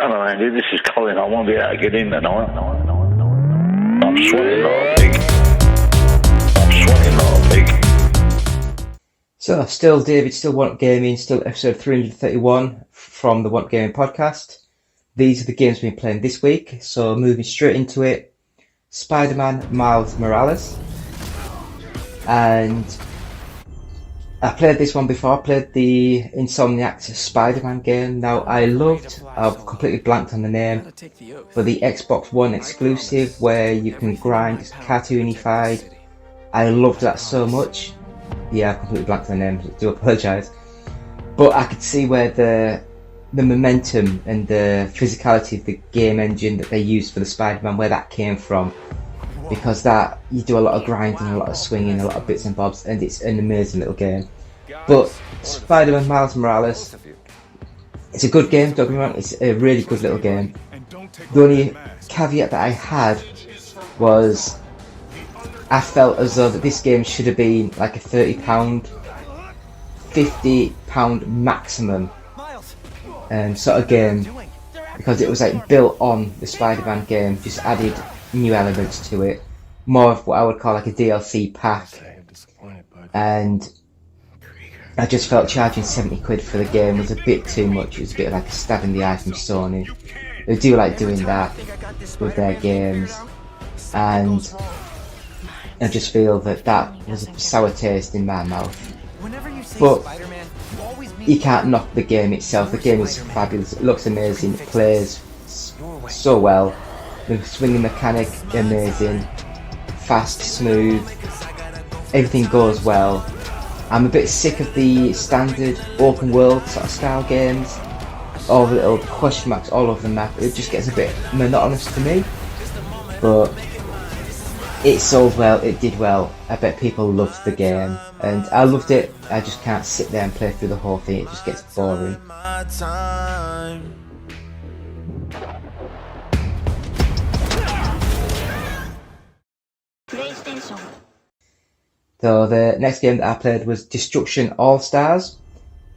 Hello, Andy. This is Colin. I won't be able to get in tonight. I'm sweating like a pig. I'm sweating like a pig. So, still David, still Want Gaming, still episode 331 from the Want Gaming podcast. These are the games we've been playing this week, so moving straight into it. Spider-Man Miles Morales. And I played this one before. I played the Insomniac Spider-Man game. Now, I've completely blanked on the name, but the Xbox One exclusive where you can grind, it's cartoonified. I loved that so much. Yeah, I completely blanked on the name, I do apologise. But I could see where the momentum and the physicality of the game engine that they used for the Spider-Man, where that came from. Because that, you do a lot of grinding, a lot of swinging, a lot of bits and bobs, and it's an amazing little game. But Spider-Man Miles Morales, it's a good game, don't get me wrong, it's a really good little game. The only caveat that I had was I felt as though that this game should have been like a £30, £50 maximum sort of game, because it was like built on the Spider-Man game, just added new elements to it, more of what I would call like a DLC pack, and I just felt charging £70 for the game was a bit too much. It was a bit like a stab in the eye from Sony. They do like doing that with their games, and I just feel that was a sour taste in my mouth. But you can't knock the game itself. The game is fabulous, it looks amazing, it plays so well. The swinging mechanic, amazing, fast, smooth, everything goes well. I'm a bit sick of the standard open world sort of style games, all the little question marks all over the map. It just gets a bit monotonous to me, but it sold well, it did well. I bet people loved the game, and I loved it. I just can't sit there and play through the whole thing, it just gets boring. So the next game that I played was Destruction All-Stars.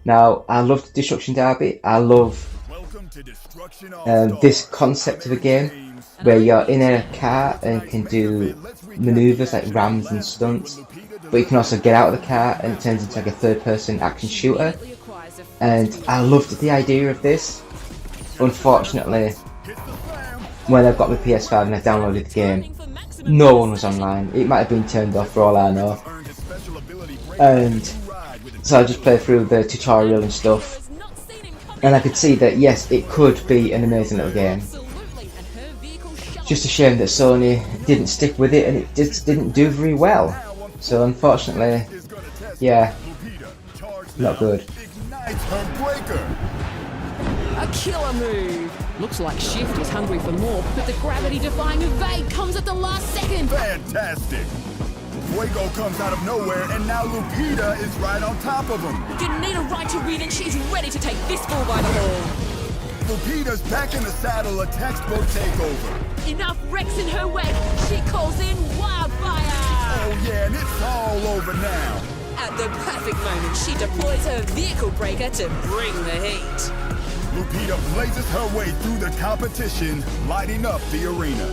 Now, I loved Destruction Derby. I love this concept of a game where you're in a car and can do manoeuvres like rams and stunts, but you can also get out of the car and it turns into like a third-person action shooter. And I loved the idea of this. Unfortunately, when I got my PS5 and I downloaded the game, no one was online. It might have been turned off for all I know. And so I just played through the tutorial and stuff, and I could see that yes, it could be an amazing little game. Just a shame that Sony didn't stick with it and it just didn't do very well. So unfortunately, yeah, not good. A killer move! Looks like Shift is hungry for more, but the gravity-defying evade comes at the last second! Fantastic! Fuego comes out of nowhere, and now Lupita is right on top of him! You need a right to read, and she's ready to take this bull by the horn! Lupita's back in the saddle, a textbook takeover! Enough wrecks in her wake, she calls in wildfire! Oh yeah, and it's all over now! At the perfect moment, she deploys her vehicle breaker to bring the heat. Lupita blazes her way through the competition, lighting up the arena.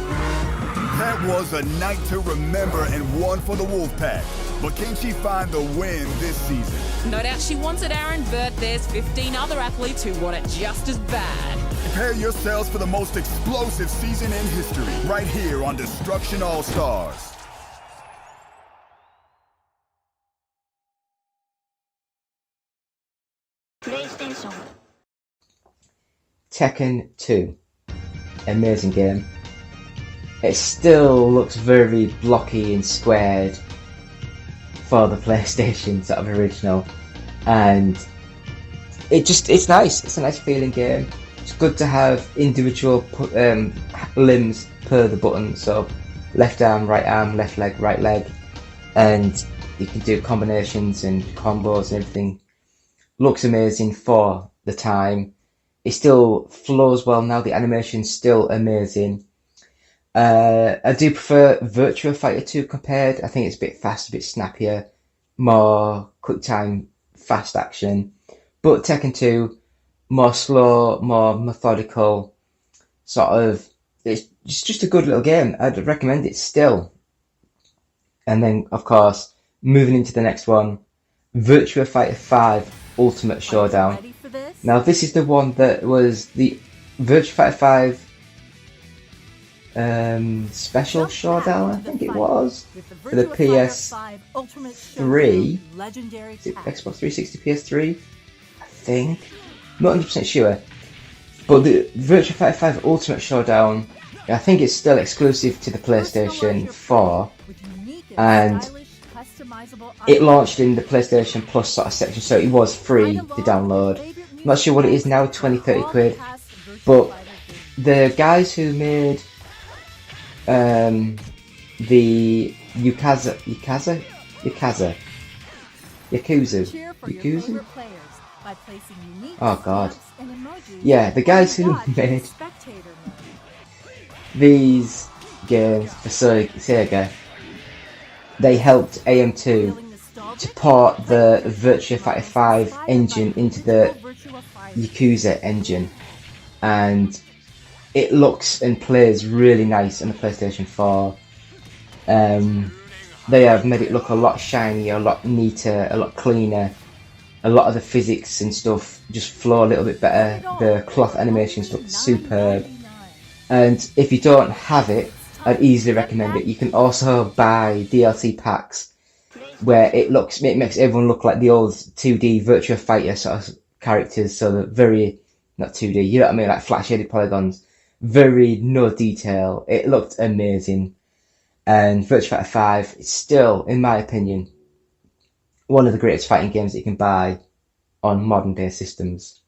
That was a night to remember and one for the Wolfpack. But can she find the win this season? No doubt she wants it, Aaron, but there's 15 other athletes who want it just as bad. Prepare yourselves for the most explosive season in history, right here on Destruction All-Stars. PlayStation. Tekken 2. Amazing game. It still looks very blocky and squared for the PlayStation sort of original, and it's nice. It's a nice feeling game. It's good to have individual limbs per the button, so left arm, left leg, right leg, and you can do combinations and combos and everything. Looks amazing for the time. It still flows well now, the animation's still amazing. I do prefer Virtua Fighter 2 compared. I think it's a bit faster, a bit snappier, more quick time, fast action. But Tekken 2, more slow, more methodical, sort of, it's just a good little game. I'd recommend it still. And then, of course, moving into the next one, Virtua Fighter 5 Ultimate Showdown. Now, this is the one that was the Virtua Fighter 5 Special Showdown, I think it was, for the PS3, Xbox 360 PS3, I think, not 100% sure, but the Virtua Fighter 5 Ultimate Showdown, I think it's still exclusive to the PlayStation 4, and it launched in the PlayStation Plus sort of section, so it was free to download. I'm not sure what it is now, 20-30 quid, but the guys who made the Yakuza. Oh god. Yeah, the guys who made these games for Sega, they helped AM2 to port the Virtua Fighter 5 engine into the Yakuza engine, and it looks and plays really nice on the PlayStation 4. They have made it look a lot shinier, a lot neater, a lot cleaner. A lot of the physics and stuff just flow a little bit better. The cloth animations look superb. And if you don't have it, I'd easily recommend it. You can also buy DLC packs where it makes everyone look like the old 2D Virtua Fighter sort of characters. So they're very, not 2D, you know what I mean, like flat shaded polygons. Very no detail. It looked amazing. And Virtua Fighter 5 is still, in my opinion, one of the greatest fighting games that you can buy on modern day systems.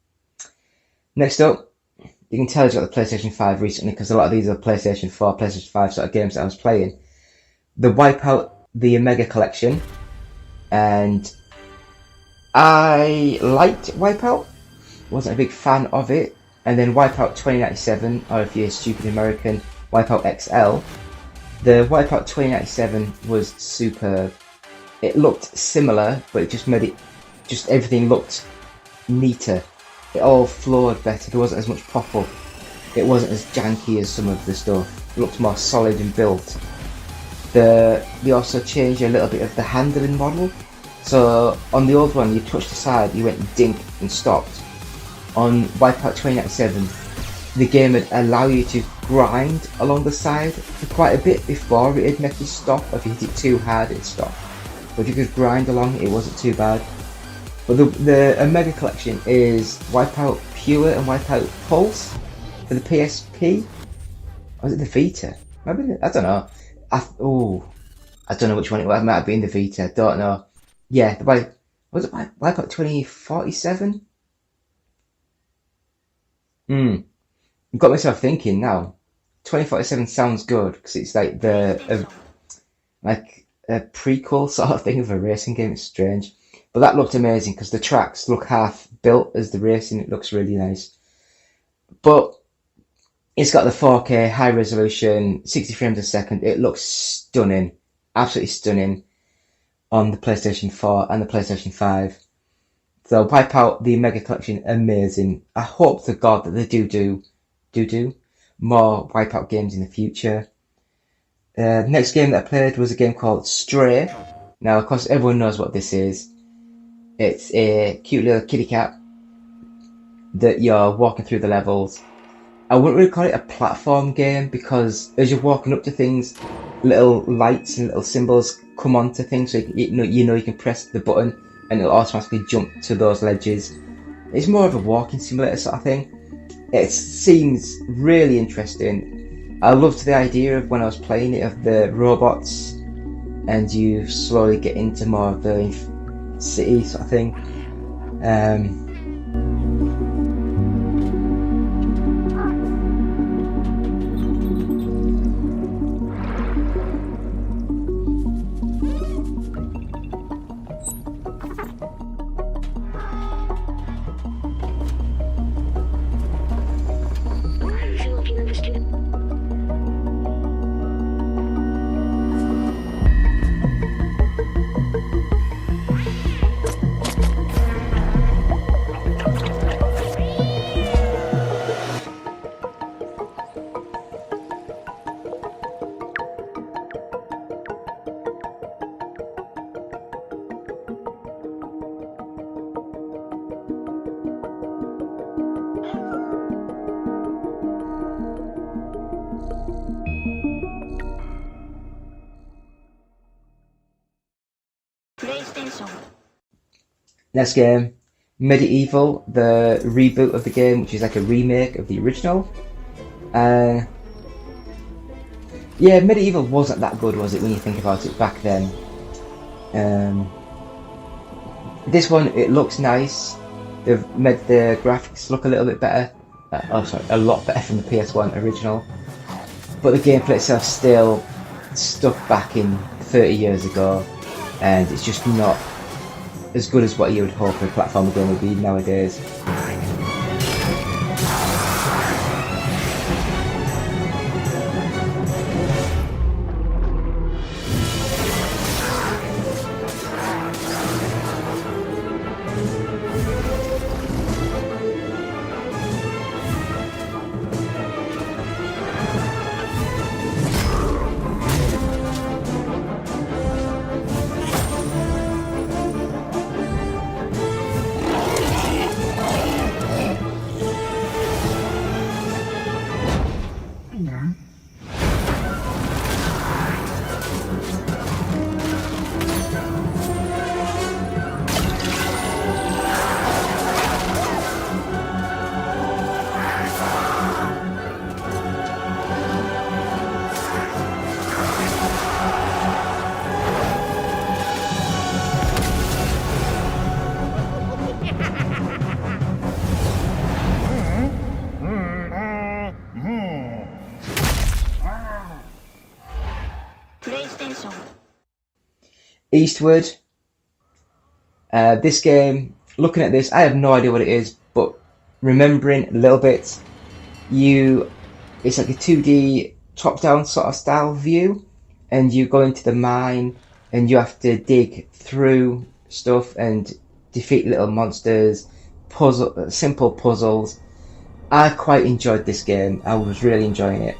Next up, you can tell I got the PlayStation 5 recently because a lot of these are PlayStation 4, PlayStation 5 sort of games that I was playing. The Wipeout, the Omega Collection, and I liked Wipeout, wasn't a big fan of it, and then Wipeout 2097, or if you're a stupid American, Wipeout XL. The Wipeout 2097 was superb. It looked similar, but it just made it, just everything looked neater. It all flowed better. There wasn't as much pop-up. It wasn't as janky as some of the stuff. It looked more solid and built. They also changed a little bit of the handling model. So on the old one, you touched the side, you went dink and stopped. On Wipeout 2097, the game would allow you to grind along the side for quite a bit before it would make you stop. If you hit it too hard, it'd stop. But if you could grind along, it wasn't too bad. But the Omega Collection is Wipeout Pure and Wipeout Pulse for the PSP. Or was it the Vita? Maybe, I don't know. I don't know which one it was. It might have been the Vita. I don't know. Yeah, was it Wipeout 2047? Got myself thinking now. 2047 sounds good because it's like a prequel sort of thing of a racing game. It's strange, but that looked amazing because the tracks look half built as the racing. It looks really nice, but it's got the 4K high resolution, 60 frames a second. It looks stunning, absolutely stunning on the PlayStation 4 and the PlayStation 5. So Wipeout the Mega Collection, amazing. I hope to God that they do more Wipeout games in the future. The next game that I played was a game called Stray. Now, of course, everyone knows what this is. It's a cute little kitty cat that you're walking through the levels. I wouldn't really call it a platform game because as you're walking up to things, little lights and little symbols come onto things, so you know you can press the button and it'll automatically jump to those ledges. It's more of a walking simulator sort of thing. It seems really interesting. I loved the idea of when I was playing it of the robots and you slowly get into more of the city sort of thing. Next game, Medieval, the reboot of the game, which is like a remake of the original. Yeah, Medieval wasn't that good, was it, when you think about it back then? This one, it looks nice. They've made the graphics look a little bit better. A lot better from the PS1 original. But the gameplay itself still stuck back in 30 years ago, and it's just not as good as what you would hope a platformer game would be nowadays. Eastward. This game, looking at this, I have no idea what it is, but remembering a little bit, it's like a 2D top-down sort of style view, and you go into the mine, and you have to dig through stuff and defeat little monsters, simple puzzles. I quite enjoyed this game. I was really enjoying it.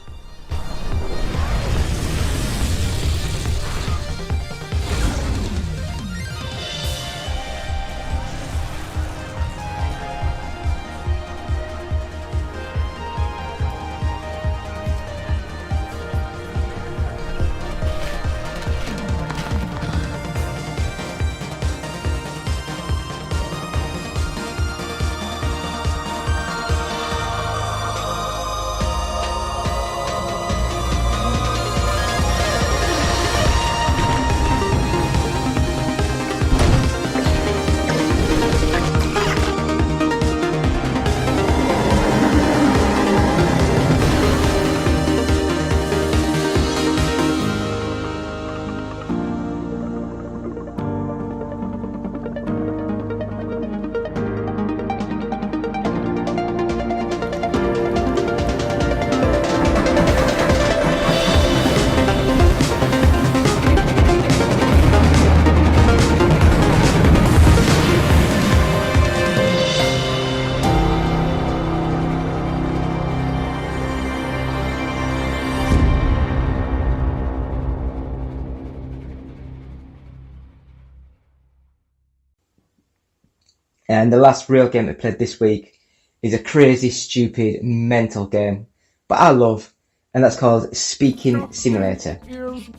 And the last real game I played this week is a crazy, stupid, mental game, but I love, and that's called Speaking Simulator.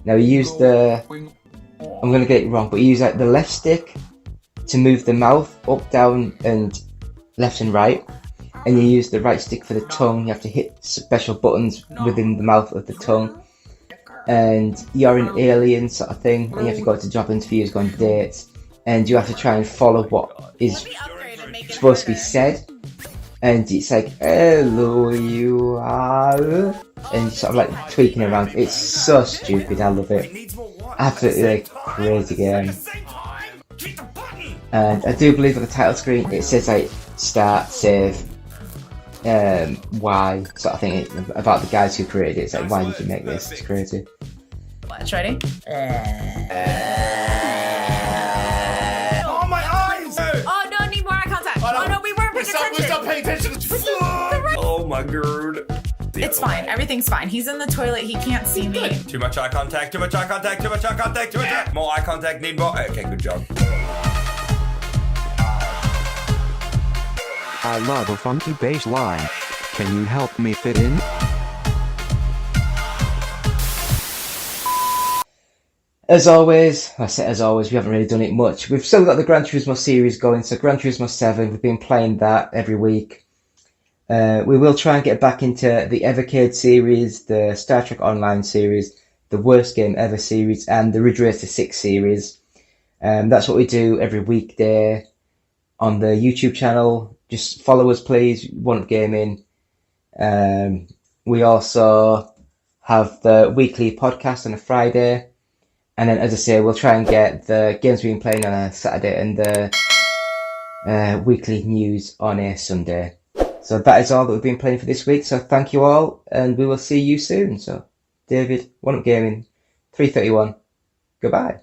Now you use I'm going to get it wrong, but you use like the left stick to move the mouth up, down, and left and right, and you use the right stick for the tongue. You have to hit special buttons within the mouth of the tongue, and you're an alien sort of thing, and you have to go to job interviews, go on dates, and you have to try and follow what is supposed to be said, and it's like, hello you are, and sort of like tweaking around. It's so stupid, I love it. Absolutely like crazy game. And I do believe on the title screen it says like start, save, why sort of thing about the guys who created it. It's like, why did you make this? It's crazy. Watch, ready? Oh, my eyes! Oh, no, need more eye contact. Oh, no, we weren't paying attention. We're not paying attention. Oh my god. It's fine. Everything's fine. He's in the toilet. He can't see me. Too much eye contact, too much eye contact, too much eye contact, too much eye. More eye contact, need more. Okay, good job. I love a funky bass line. Can you help me fit in? As always, we haven't really done it much. We've still got the Gran Turismo series going, so Gran Turismo 7, we've been playing that every week. We will try and get back into the Evercade series, the Star Trek Online series, the Worst Game Ever series, and the Ridge Racer 6 series. That's what we do every weekday on the YouTube channel. Just follow us, please. One Up Gaming. We also have the weekly podcast on a Friday. And then, as I say, we'll try and get the games we've been playing on a Saturday and the weekly news on a Sunday. So that is all that we've been playing for this week. So thank you all, and we will see you soon. So, David, One Up Gaming, 331. Goodbye.